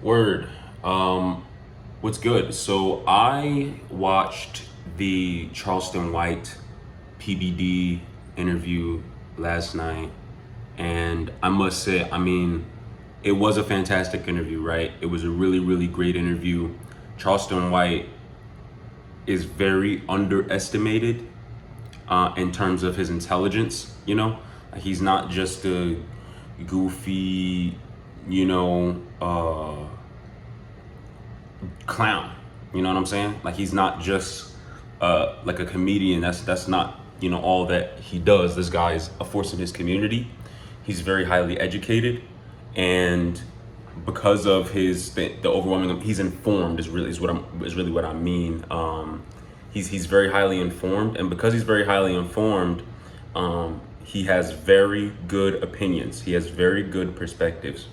Word. What's good? So I watched the Charleston White PBD interview last night, and I must say, it was a fantastic interview, right? It was a really, really great interview. Charleston White is very underestimated in terms of his intelligence. He's not just a goofy, clown. You know what I'm saying? Like he's not just like a comedian. That's not all that he does. This guy is a force in his community. He's very highly educated, and because of the overwhelming, he's informed is really what I mean. He's very highly informed, and because he's very highly informed, he has very good opinions. He has very good perspectives.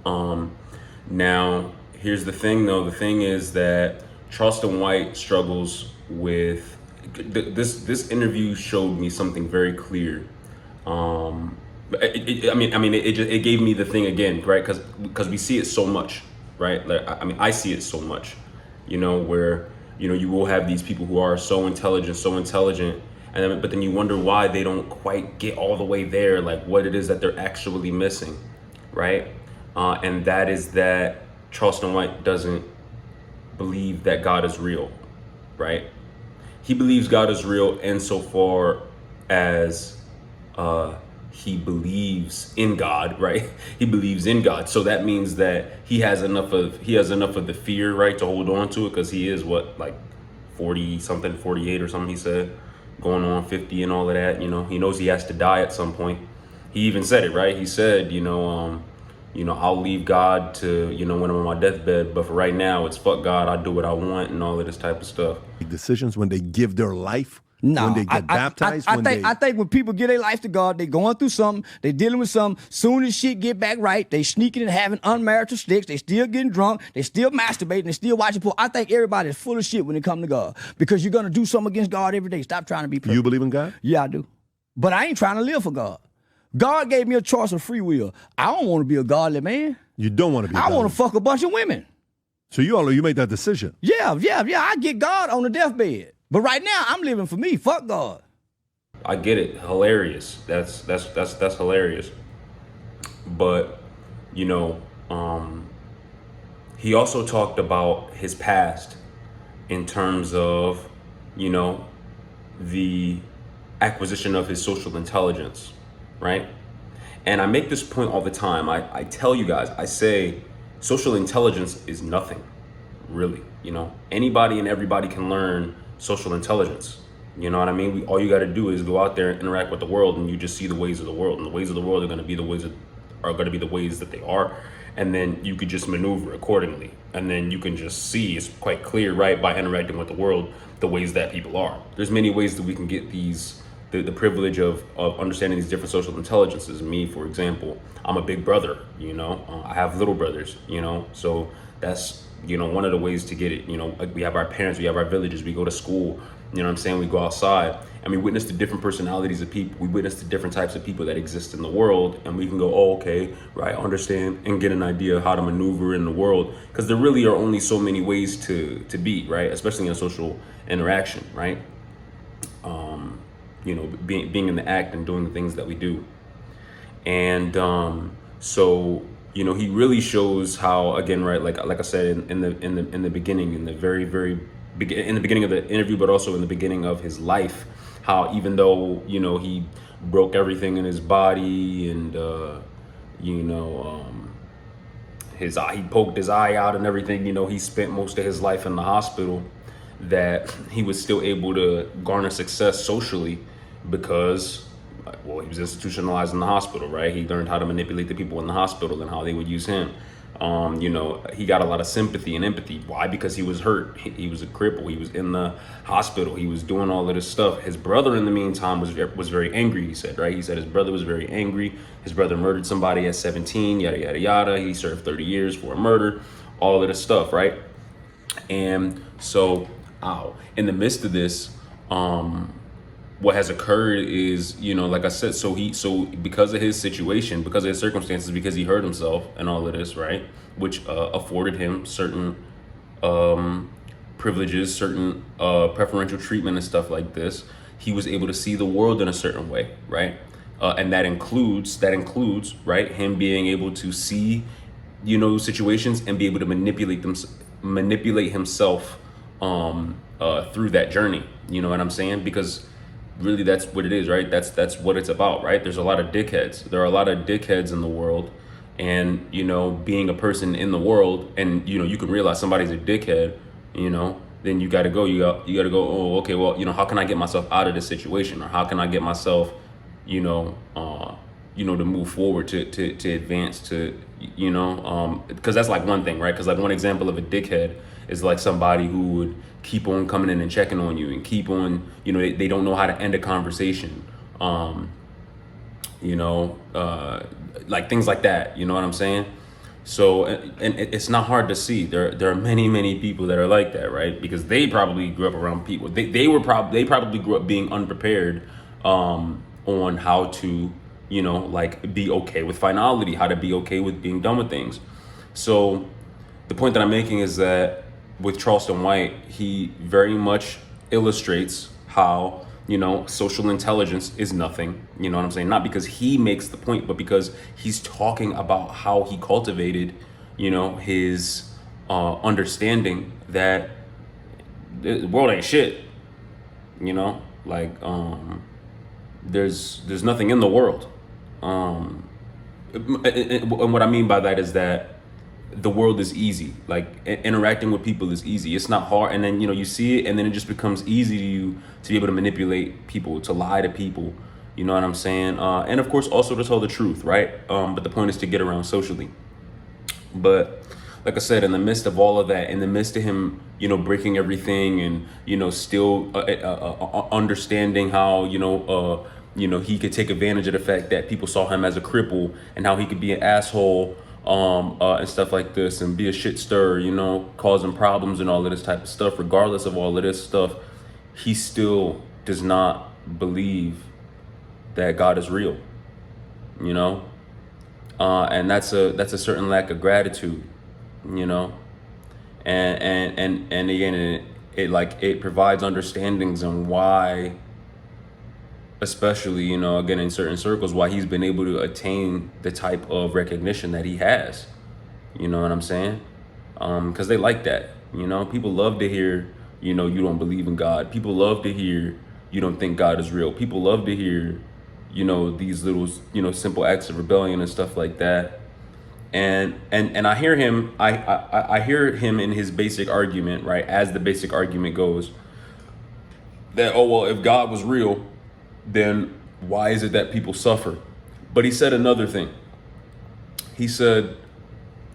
Now, here's the thing, though. The thing is that Charleston White struggles with this interview showed me something very clear. It gave me the thing again, right? Because we see it so much, right? Like, I see it so much, where you will have these people who are so intelligent, but then you wonder why they don't quite get all the way there, like what it is that they're actually missing, right? And that is that Charleston White doesn't believe that God is real, right? He believes God is real insofar as he believes in God, right? He believes in God, so that means that he has enough of the fear, right, to hold on to it, because he is like 40 something, 48 or something. He said, going on 50 and all of that. He knows he has to die at some point. He even said it, right? He said, I'll leave God to, when I'm on my deathbed, but for right now, it's fuck God, I do what I want and all of this type of stuff. Decisions when they give their life, No, when they get baptized, I think when people give their life to God, they going through something, they dealing with something. Soon as shit get back right, they sneaking and having unmarital sex, they still getting drunk, they still masturbating, they still watching porn. I think everybody is full of shit when it comes to God, because you're gonna do something against God every day. Stop trying to be perfect. You believe in God? Yeah, I do, but I ain't trying to live for God. God gave me a choice of free will. I don't want to be a godly man. You don't want to be. I want to fuck a bunch of women. So you made that decision. Yeah. I get God on the deathbed, but right now I'm living for me. Fuck God. I get it. Hilarious. That's hilarious. But he also talked about his past in terms of the acquisition of his social intelligence, right? And I make this point all the time. I tell you guys, I say social intelligence is nothing, really. Anybody and everybody can learn social intelligence. You know what I mean? All you got to do is go out there and interact with the world, and you just see the ways of the world. And the ways of the world are going to be the ways that they are. And then you could just maneuver accordingly. And then you can just see, it's quite clear, right, by interacting with the world, the ways that people are. There's many ways that we can get the privilege of understanding these different social intelligences. Me, for example, I'm a big brother, I have little brothers, so that's, one of the ways to get it. We have our parents, we have our villages, we go to school, what I'm saying? We go outside and we witness the different personalities of people. We witness the different types of people that exist in the world, and we can go, oh, okay, right, understand and get an idea of how to maneuver in the world, because there really are only so many ways to be, right, especially in a social interaction, right? Being in the act and doing the things that we do. And so he really shows how, again, right, like I said in the beginning, in the beginning of the interview, but also in the beginning of his life, how even though he broke everything in his body, and his eye, he poked his eye out and everything, he spent most of his life in the hospital, that he was still able to garner success socially because, well, he was institutionalized in the hospital, right? He learned how to manipulate the people in the hospital and how they would use him. He got a lot of sympathy and empathy. Why? Because he was hurt. He was a cripple. He was in the hospital. He was doing all of this stuff. His brother, in the meantime, was very angry, he said, right? He said his brother was very angry. His brother murdered somebody at 17, yada, yada, yada. He served 30 years for a murder, all of this stuff, right? And so, in the midst of this, what has occurred is, like I said, so because of his situation, because of his circumstances, because he hurt himself and all of this, right, which afforded him certain privileges, certain preferential treatment and stuff like this, he was able to see the world in a certain way, right? And that includes, right, him being able to see, situations and be able to manipulate himself through that journey. You know what I'm saying? Because really that's what it is, right? That's what it's about, right? There's a lot of dickheads. There are a lot of dickheads in the world. And, being a person in the world, and, you can realize somebody's a dickhead, then you got to go, you got to go, oh, okay, well, how can I get myself out of this situation? Or how can I get myself, to move forward, to advance, to, because that's like one thing, right? Because like one example of a dickhead is like somebody who would keep on coming in and checking on you and keep on, they don't know how to end a conversation. Like things like that, you know what I'm saying? So, and it's not hard to see. There are many people that are like that, right? Because they probably grew up around people. They probably grew up being unprepared on how to, like be okay with finality, how to be okay with being done with things. So the point that I'm making is that with Charleston White, he very much illustrates how, social intelligence is nothing. You know what I'm saying? Not because he makes the point, but because he's talking about how he cultivated, his understanding that the world ain't shit. Like there's nothing in the world. And what I mean by that is that the world is easy. Like interacting with people is easy. It's not hard. And then, you see it, and then it just becomes easy to you to be able to manipulate people, to lie to people. You know what I'm saying? And of course, also to tell the truth, right? But the point is to get around socially. But like I said, in the midst of all of that, in the midst of him, breaking everything and, still understanding how, he could take advantage of the fact that people saw him as a cripple and how he could be an asshole and stuff like this and be a shit stirrer, causing problems and all of this type of stuff. Regardless of all of this stuff, he still does not believe that God is real, and that's a certain lack of gratitude, and again, it provides understandings on why, especially, again, in certain circles, why he's been able to attain the type of recognition that he has. You know what I'm saying? Because they like that. People love to hear, you don't believe in God. People love to hear you don't think God is real. People love to hear, these little, simple acts of rebellion and stuff like that. And I hear him, I hear him in his basic argument, right? As the basic argument goes, that, oh, well, if God was real, then why is it that people suffer? But he said another thing. He said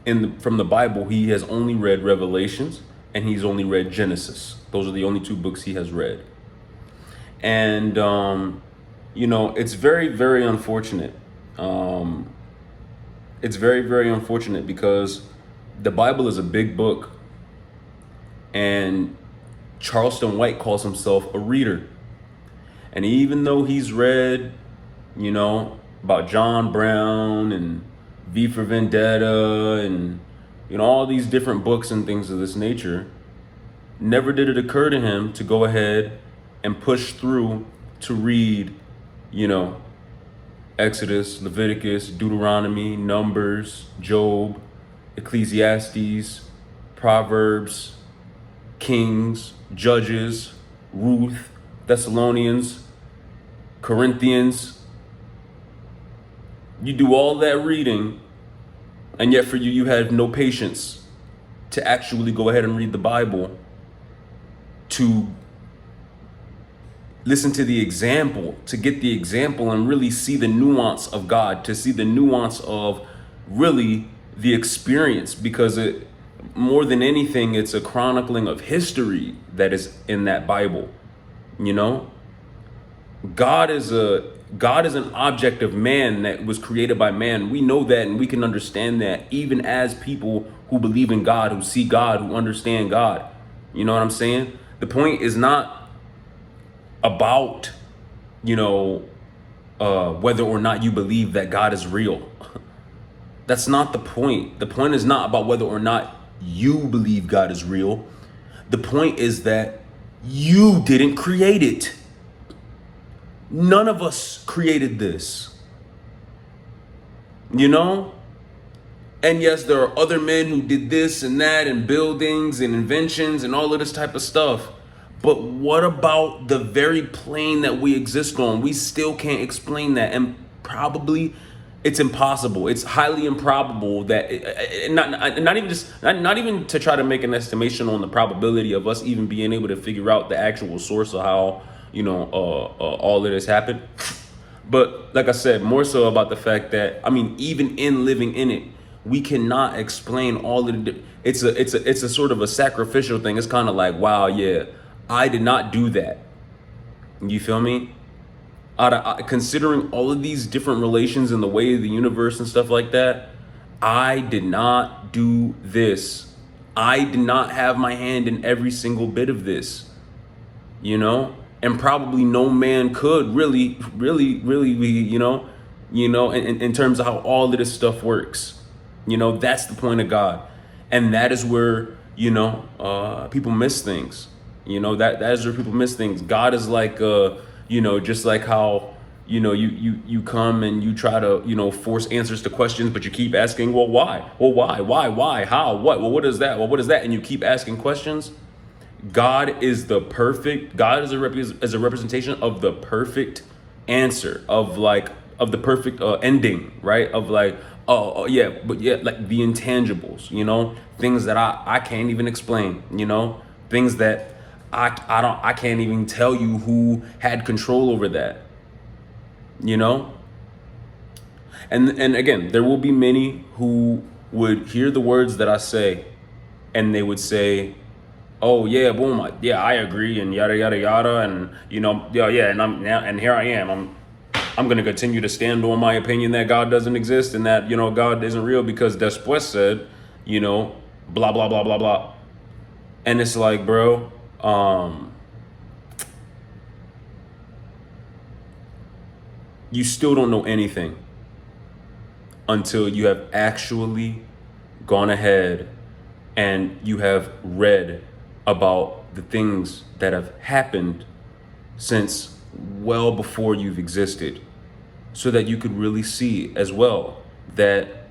from the Bible, he has only read Revelations and he's only read Genesis. Those are the only two books he has read. And, it's very, very unfortunate. It's very, very unfortunate because the Bible is a big book and Charleston White calls himself a reader. And even though he's read, about John Brown and V for Vendetta and, all these different books and things of this nature, never did it occur to him to go ahead and push through to read, Exodus, Leviticus, Deuteronomy, Numbers, Job, Ecclesiastes, Proverbs, Kings, Judges, Ruth, Thessalonians, Corinthians. You do all that reading, and yet for you have no patience to actually go ahead and read the Bible, to listen to the example, to get the example and really see the nuance of God, to see the nuance of really the experience, because it, more than anything, it's a chronicling of history that is in that Bible. God is an object of man that was created by man. We know that, and we can understand that even as people who believe in God, who see God, who understand God. You know what I'm saying? The point is not about you know, whether or not you believe that God is real. That's not the point. The point is not about whether or not you believe God is real. The point is that you didn't create it. None of us created this. You know? And yes, there are other men who did this and that and buildings and inventions and all of this type of stuff. But what about the very plane that we exist on? We still can't explain that. And probably it's impossible. It's highly improbable that not even to try to make an estimation on the probability of us even being able to figure out the actual source of how, all of this happened. But like I said, more so about the fact that, I mean, even in living in it, we cannot explain all of the. It's a sort of a sacrificial thing. It's kind of like, wow, yeah, I did not do that. You feel me? Considering all of these different relations in the way of the universe and stuff like that, I did not do this. I did not have my hand in every single bit of this, and probably no man could really be, in terms of how all of this stuff works. That's the point of God. And that is where, people miss things. That is where people miss things. God is like, just like how, you come and you try to, force answers to questions, but you keep asking, well, why? Well, why, how, what? Well, what is that? Well, what is that? And you keep asking questions. God is a representation of the perfect answer, of the perfect ending, right? Of like, oh yeah, but yeah, like the intangibles, things that I can't even explain, things that I can't even tell you who had control over that, and again, there will be many who would hear the words that I say and they would say, oh yeah, boom, I agree, and yada yada yada, and yeah, and here I am. I'm gonna continue to stand on my opinion that God doesn't exist and that God isn't real because Después said, blah blah blah blah blah, and it's like, bro, you still don't know anything until you have actually gone ahead and you have read about the things that have happened since well before you've existed, so that you could really see as well that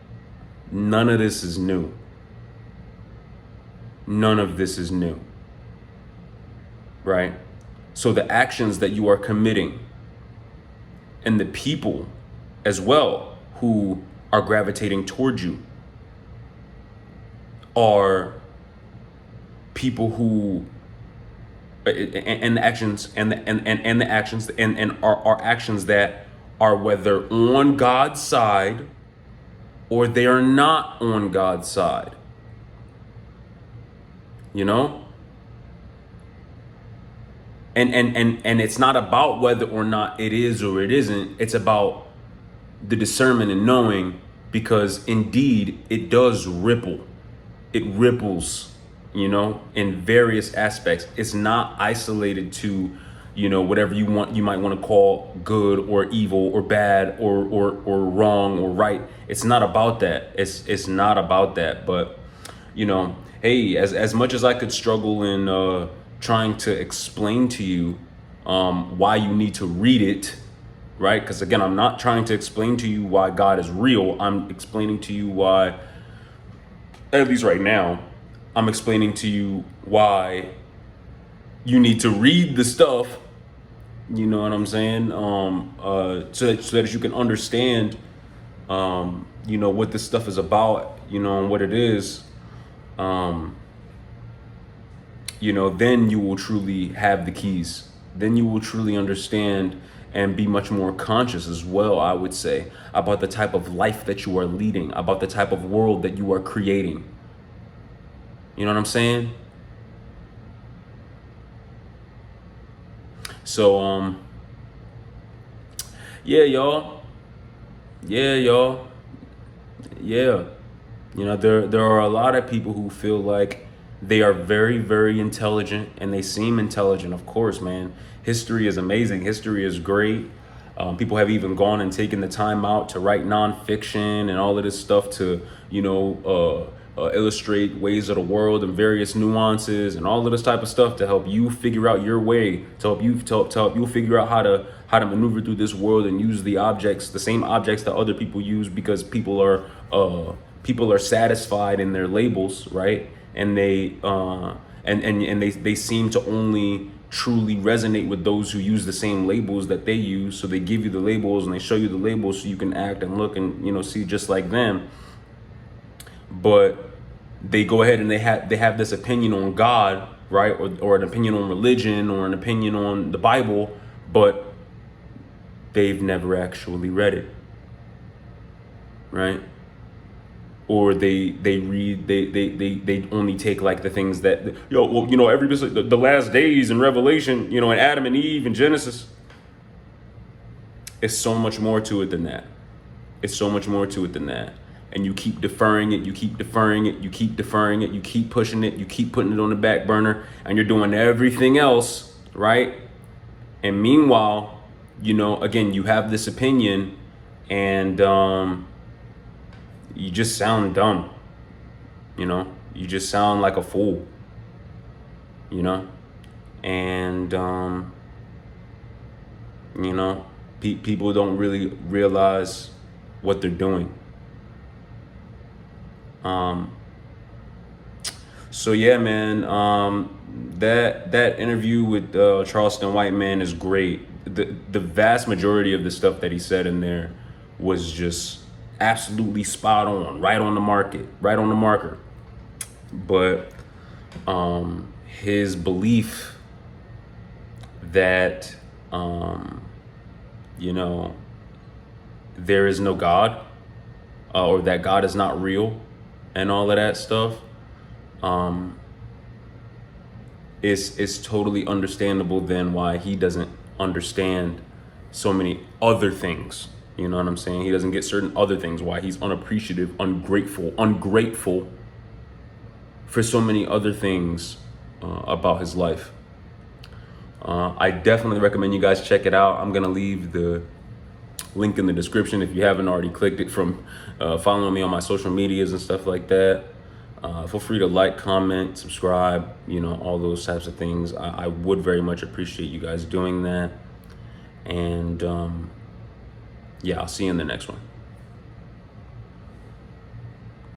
none of this is new. None of this is new, right? So the actions that you are committing and the people as well who are gravitating towards you are people who and the actions and the actions and are actions that are whether on God's side or they are not on God's side. And it's not about whether or not it is or it isn't. It's about the discernment and knowing, because indeed it does ripple. It ripples, in various aspects. It's not isolated to, whatever you might want to call good or evil or bad or wrong or right. It's not about that. It's not about that. But, hey, as much as I could struggle in trying to explain to you why you need to read it, right? Because again, I'm not trying to explain to you why God is real. I'm explaining to you why, at least right now, I'm explaining to you why you need to read the stuff, you know what I'm saying? So that you can understand, what this stuff is about, and what it is. Then you will truly have the keys. Then you will truly understand and be much more conscious as well, I would say, about the type of life that you are leading, about the type of world that you are creating. You know what I'm saying? So, yeah, y'all. Yeah. There are a lot of people who feel like, They are very, very intelligent, and they seem intelligent, of course, man. History is amazing. History is great. People have even gone and taken the time out to write nonfiction and all of this stuff to, illustrate ways of the world and various nuances and all of this type of stuff to help you figure out your way, to help you figure out how to maneuver through this world and use the same objects that other people use, because people are satisfied in their labels, right? And they seem to only truly resonate with those who use the same labels that they use. So they give you the labels and they show you the labels so you can act and look and see just like them. But they go ahead and they have this opinion on God, right? Or an opinion on religion or an opinion on the Bible, but they've never actually read it, right? Or they only take like the things that the last days in Revelation, and Adam and Eve and Genesis. It's so much more to it than that. It's so much more to it than that. And you keep deferring it, you keep deferring it, you keep deferring it, you keep pushing it, you keep putting it on the back burner, and you're doing everything else, right? And meanwhile, again, you have this opinion, and you just sound dumb, you just sound like a fool, and people don't really realize what they're doing. So yeah, man, that interview with Charleston White, man, is great. The vast majority of the stuff that he said in there was just absolutely spot on, right on the marker. But his belief that there is no God, or that God is not real, and all of that stuff, is totally understandable then why he doesn't understand so many other things. You know what I'm saying? He doesn't get certain other things, why he's unappreciative, ungrateful for so many other things about his life. I definitely recommend you guys check it out. I'm going to leave the link in the description if you haven't already clicked it, from following me on my social medias and stuff like that. Feel free to like, comment, subscribe, all those types of things. I would very much appreciate you guys doing that. And yeah, I'll see you in the next one.